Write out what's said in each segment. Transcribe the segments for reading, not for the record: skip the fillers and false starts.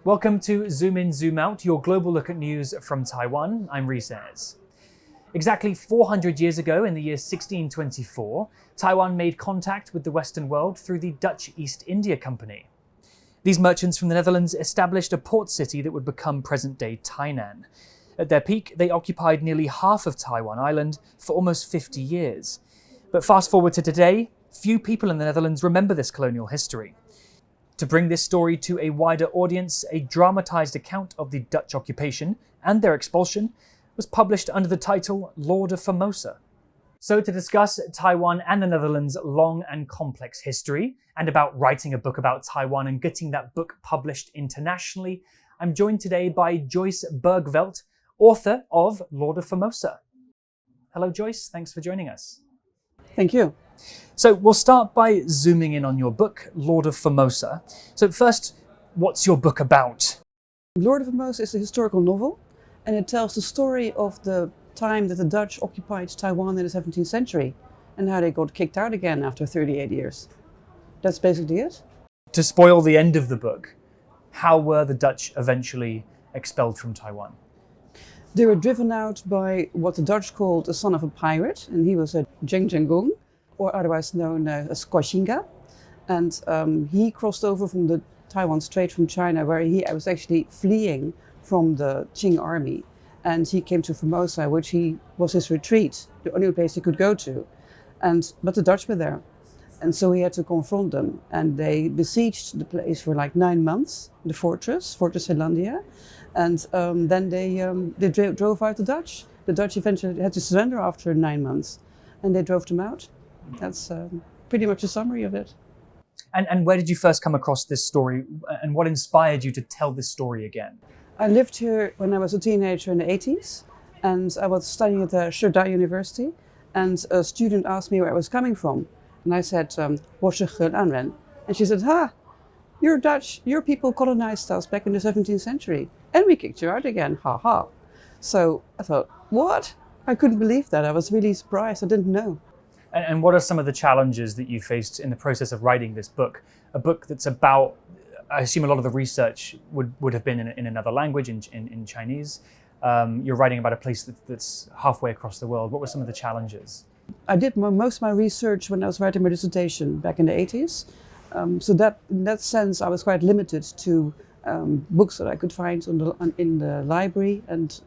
Welcome to Zoom In, Zoom Out, your global look at news from Taiwan. I'm Reece Ayers. Exactly 400 years ago, in the year 1624, Taiwan made contact with the Western world through the Dutch East India Company. These merchants from the Netherlands established a port city that would become present-day Tainan. At their peak, they occupied nearly half of Taiwan Island for almost 50 years. But fast forward to today, few people in the Netherlands remember this colonial history. To bring this story to a wider audience, a dramatized account of the Dutch occupation and their expulsion was published under the title Lord of Formosa. So to discuss Taiwan and the Netherlands' long and complex history, and about writing a book about Taiwan and getting that book published internationally, I'm joined today by Joyce Bergvelt, author of Lord of Formosa. Hello Joyce, thanks for joining us. Thank you. So we'll start by zooming in on your book, Lord of Formosa. So first, what's your book about? Lord of Formosa is a historical novel, and it tells the story of the time that the Dutch occupied Taiwan in the 17th century and how they got kicked out again after 38 years. That's basically it. To spoil the end of the book, how were the Dutch eventually expelled from Taiwan? They were driven out by what the Dutch called a son of a pirate, and he was a Jeng, or otherwise known as Koshinga. And he crossed over from the Taiwan Strait from China, where he was actually fleeing from the Qing army. And he came to Formosa, which was his retreat, the only place he could go to. But the Dutch were there. And so he had to confront them. And they besieged the place for like 9 months, the Fortress Zeelandia. And then they drove out the Dutch. The Dutch eventually had to surrender after 9 months. And they drove them out. That's pretty much a summary of it. And where did you first come across this story, and what inspired you to tell this story again? I lived here when I was a teenager in the 80s, and I was studying at the Shurda University, and a student asked me where I was coming from. And I said, Anwen. And she said, you're Dutch, your people colonized us back in the 17th century, and we kicked you out again, ha ha. So I thought, what? I couldn't believe that. I was really surprised, I didn't know. And what are some of the challenges that you faced in the process of writing this book? A book that's about, I assume a lot of the research would have been in another language, in Chinese. You're writing about a place that's halfway across the world. What were some of the challenges? I did most of my research when I was writing my dissertation back in the 80s. So that in that sense, I was quite limited to books that I could find in the library. And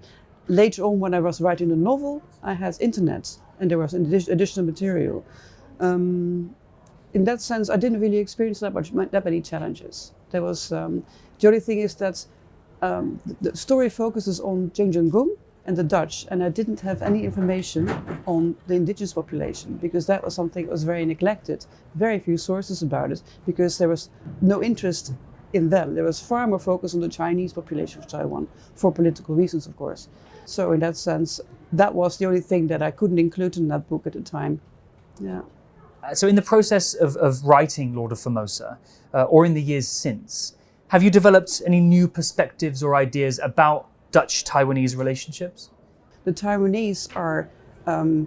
later on, when I was writing the novel, I had internet. And there was additional material. In that sense, I didn't really experience that many challenges. There was the only thing is that the story focuses on Jeng and the Dutch, and I didn't have any information on the indigenous population because that was something that was very neglected. Very few sources about it because there was no interest in them. There was far more focus on the Chinese population of Taiwan for political reasons, of course. So in that sense, that was the only thing that I couldn't include in that book at the time. Yeah. So in the process of writing Lord of Formosa, or in the years since, have you developed any new perspectives or ideas about Dutch-Taiwanese relationships? The Taiwanese are,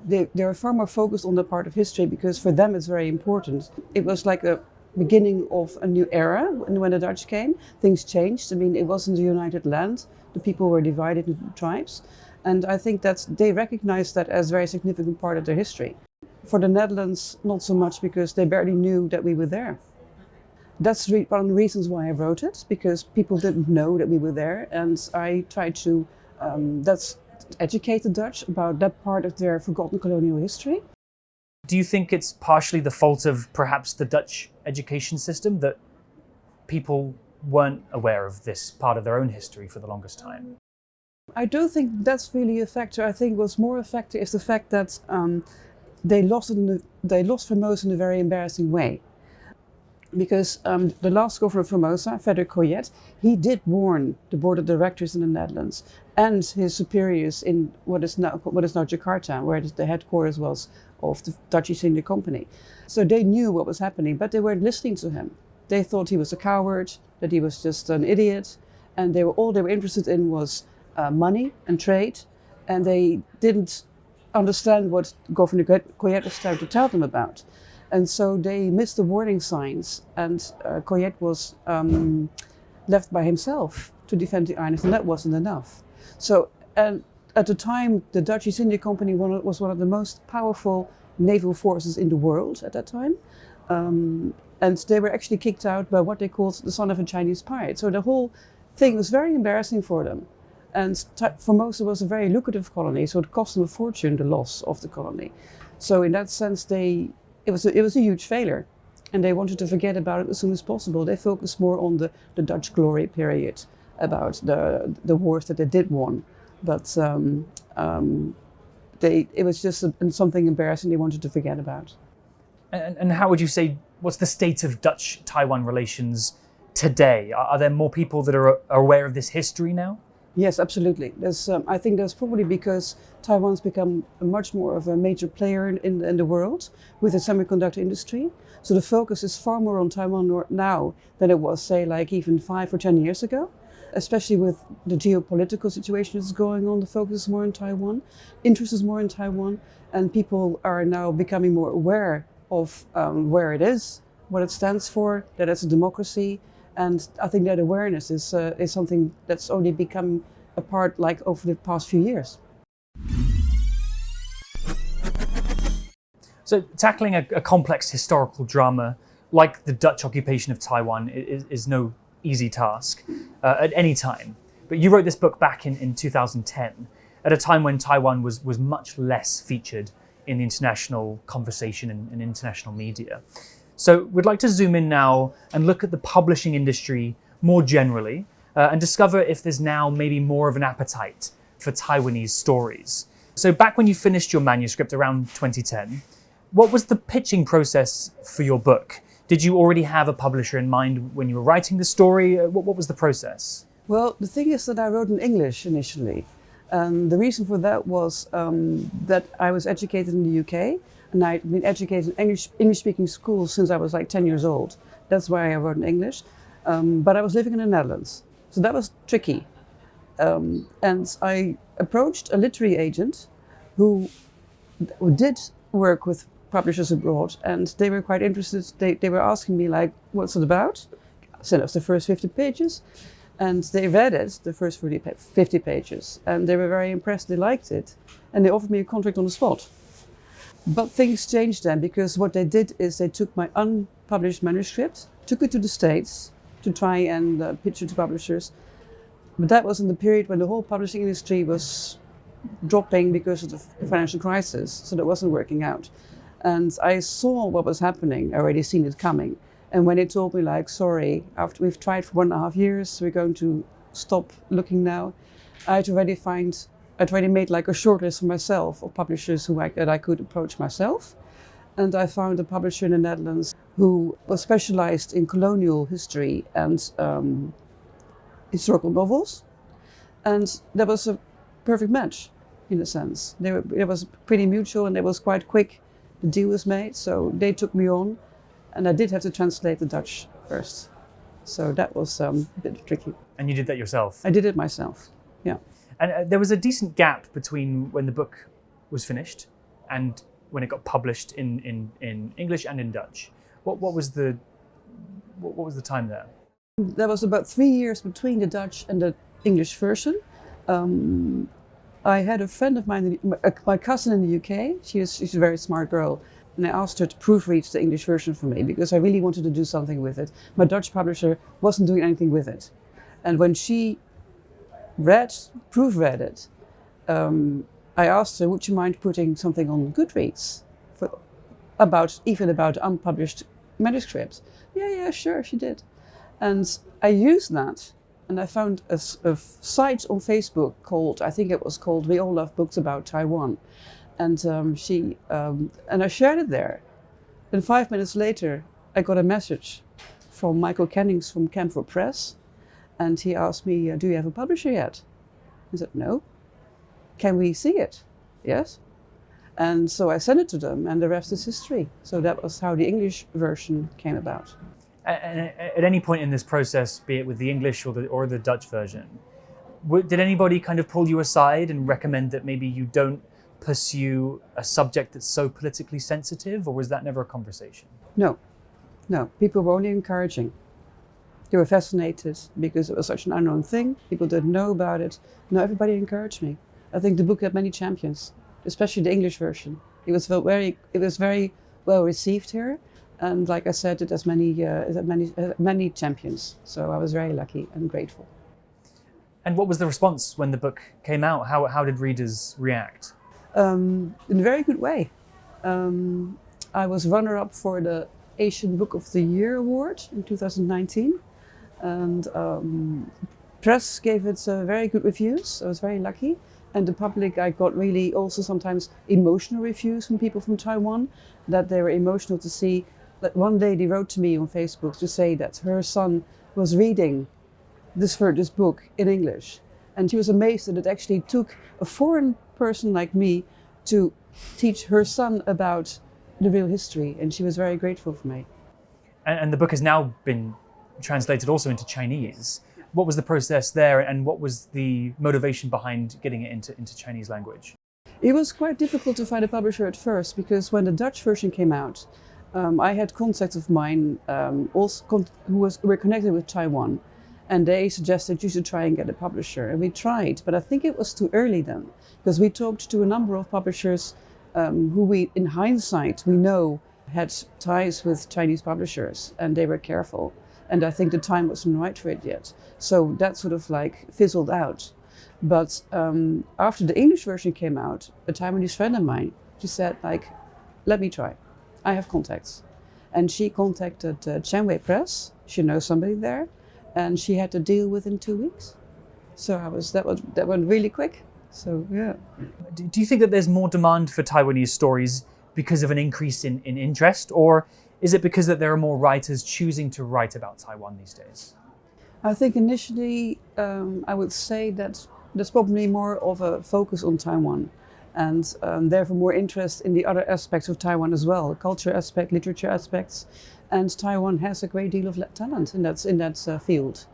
they are far more focused on the part of history because for them it's very important. It was like a beginning of a new era when the Dutch came. Things changed. I mean, it wasn't a united land. The people were divided into tribes. And I think that they recognize that as a very significant part of their history. For the Netherlands, not so much because they barely knew that we were there. That's one of the reasons why I wrote it, because people didn't know that we were there. And I tried to educate the Dutch about that part of their forgotten colonial history. Do you think it's partially the fault of perhaps the Dutch education system that people weren't aware of this part of their own history for the longest time? I don't think that's really a factor. I think what's more a factor is the fact that they lost Formosa in a very embarrassing way. Because the last governor of Formosa, Frederick Coyet, he did warn the board of directors in the Netherlands and his superiors in what is now Jakarta, where the headquarters was of the Dutch East India Company. So they knew what was happening, but they weren't listening to him. They thought he was a coward, that he was just an idiot, and all they were interested in was money and trade, and they didn't understand what Governor Coyet was trying to tell them about. And so they missed the warning signs, and Coyet was left by himself to defend the islands, and that wasn't enough. So, and at the time, the Dutch East India Company was one of the most powerful naval forces in the world at that time. And they were actually kicked out by what they called the son of a Chinese pirate. So the whole thing was very embarrassing for them. And Formosa was a very lucrative colony, so it cost them a fortune, the loss of the colony. So in that sense, it was a huge failure. And they wanted to forget about it as soon as possible. They focused more on the Dutch glory period, about the wars that they did won. But it was just something embarrassing they wanted to forget about. And how would you say, what's the state of Dutch-Taiwan relations today? Are there more people that are aware of this history now? Yes, absolutely. I think that's probably because Taiwan's become much more of a major player in the world with the semiconductor industry. So the focus is far more on Taiwan now than it was, say, like even 5 or 10 years ago. Especially with the geopolitical situation that's going on, the focus is more in Taiwan, interest is more in Taiwan, and people are now becoming more aware of where it is, what it stands for, that it's a democracy. And I think that awareness is something that's only become a part like over the past few years. So tackling a complex historical drama like the Dutch occupation of Taiwan is no easy task at any time. But you wrote this book back in 2010, at a time when Taiwan was much less featured in the international conversation and international media. So we'd like to zoom in now and look at the publishing industry more generally and discover if there's now maybe more of an appetite for Taiwanese stories. So back when you finished your manuscript around 2010, what was the pitching process for your book? Did you already have a publisher in mind when you were writing the story? What was the process? Well, the thing is that I wrote in English initially. The reason for that was that I was educated in the UK, and I'd been educated in English-speaking schools since I was like 10 years old. That's why I wrote in English. But I was living in the Netherlands, so that was tricky. And I approached a literary agent who did work with publishers abroad, and they were quite interested. They were asking me like, what's it about? I sent us the first 50 pages, and they read it, the first 50 pages, and they were very impressed. They liked it, and they offered me a contract on the spot. But things changed then, because what they did is they took my unpublished manuscript, took it to the States to try and pitch it to publishers. But that was in the period when the whole publishing industry was dropping because of the financial crisis, so that wasn't working out. And I saw what was happening, I already seen it coming. And when they told me like, sorry, after we've tried for 1.5 years, we're going to stop looking now, I'd already made like a shortlist for myself of publishers that I could approach myself. And I found a publisher in the Netherlands who was specialized in colonial history and historical novels. And that was a perfect match, in a sense. It was pretty mutual, and it was quite quick. The deal was made, so they took me on. And I did have to translate the Dutch first. So that was a bit tricky. And you did that yourself? I did it myself, yeah. And there was a decent gap between when the book was finished and when it got published in English and in Dutch. What was the time there? There was about 3 years between the Dutch and the English version. I had a friend of mine, my cousin in the UK. She's a very smart girl. And I asked her to proofread the English version for me because I really wanted to do something with it. My Dutch publisher wasn't doing anything with it. And when she proofread it, I asked her, would you mind putting something on Goodreads about unpublished manuscripts? Yeah, sure, she did. And I used that, and I found a site on Facebook I think it was called We All Love Books About Taiwan. And and I shared it there. And 5 minutes later, I got a message from Michael Kennings from Camphor Press. And he asked me, do you have a publisher yet? I said, no. Can we see it? Yes. And so I sent it to them, and the rest is history. So that was how the English version came about. And at any point in this process, be it with the English or the Dutch version, did anybody kind of pull you aside and recommend that maybe you don't pursue a subject that's so politically sensitive, or was that never a conversation? No. People were only encouraging. They were fascinated because it was such an unknown thing. People didn't know about it. No, everybody encouraged me. I think the book had many champions, especially the English version. It was very well received here, and like I said, it has many champions. So I was very lucky and grateful. And what was the response when the book came out? How did readers react? In a very good way. I was runner-up for the Asian Book of the Year award in 2019, and press gave it very good reviews. I was very lucky, and the public, I got really also sometimes emotional reviews from people from Taiwan, that they were emotional to see that one lady wrote to me on Facebook to say that her son was reading this book in English, and she was amazed that it actually took a foreign person like me to teach her son about the real history, and she was very grateful for me. And the book has now been translated also into Chinese. What was the process there, and what was the motivation behind getting it into Chinese language? It was quite difficult to find a publisher at first, because when the Dutch version came out, I had contacts of mine who were connected with Taiwan, and they suggested you should try and get a publisher. And we tried, but I think it was too early then, because we talked to a number of publishers who we, in hindsight, we know had ties with Chinese publishers, and they were careful. And I think the time wasn't right for it yet. So that sort of like fizzled out. But after the English version came out, a Taiwanese friend of mine, she said, like, let me try. I have contacts. And she contacted Chanwei Press. She knows somebody there. And she had to deal within 2 weeks. So that went really quick. So, yeah. Do you think that there's more demand for Taiwanese stories because of an increase in interest, or is it because that there are more writers choosing to write about Taiwan these days? I think initially I would say that there's probably more of a focus on Taiwan, and therefore more interest in the other aspects of Taiwan as well, culture aspect, literature aspects, and Taiwan has a great deal of talent in that field.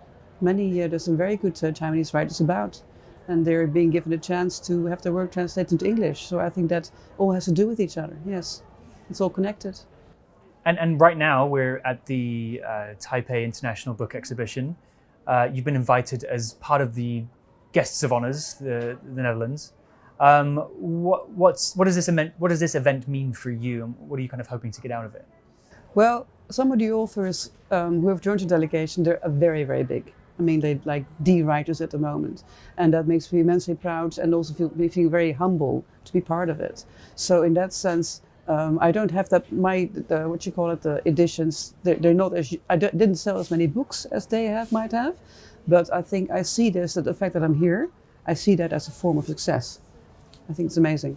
There's some very good Chinese writers about, and they're being given a chance to have their work translated into English. So I think that all has to do with each other. Yes, it's all connected. And right now we're at the Taipei International Book Exhibition. You've been invited as part of the guests of honors, the Netherlands. What does this event mean for you, and what are you kind of hoping to get out of it? Well, some of the authors who have joined the delegation, they're very, very big. I mean, they're like the writers at the moment, and that makes me immensely proud, and also feel very humble to be part of it. So in that sense, I don't have that the editions. They're not as I didn't sell as many books as they might have, but I think I see that the fact that I'm here, I see that as a form of success. I think it's amazing.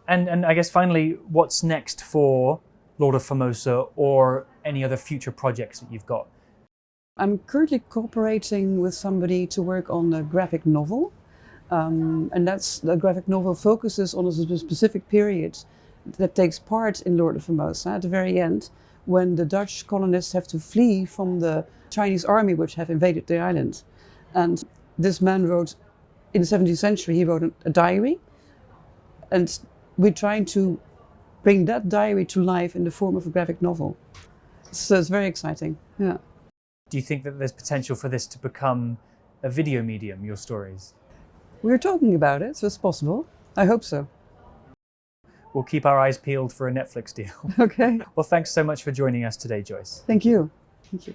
And I guess finally, what's next for Lord of Formosa or any other future projects that you've got? I'm currently cooperating with somebody to work on a graphic novel, and the graphic novel focuses on a specific period that takes part in Lord of Formosa at the very end, when the Dutch colonists have to flee from the Chinese army which have invaded the island. And this man wrote, in the 17th century, he wrote a diary, and we're trying to bring that diary to life in the form of a graphic novel. So it's very exciting, yeah. Do you think that there's potential for this to become a video medium, your stories? We're talking about it, so it's possible. I hope so. We'll keep our eyes peeled for a Netflix deal. Okay. Well, thanks so much for joining us today, Joyce. Thank you. Thank you.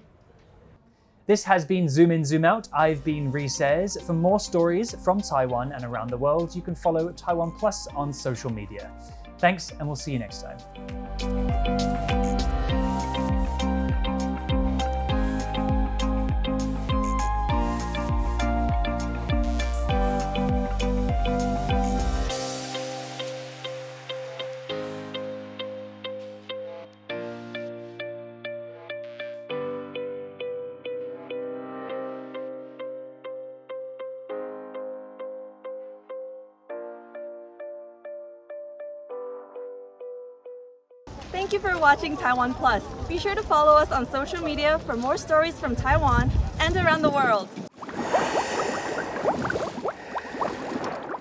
This has been Zoom In, Zoom Out. I've been Reece Ayers. For more stories from Taiwan and around the world, you can follow TaiwanPlus on social media. Thanks, and we'll see you next time. Thank you for watching Taiwan Plus. Be sure to follow us on social media for more stories from Taiwan and around the world.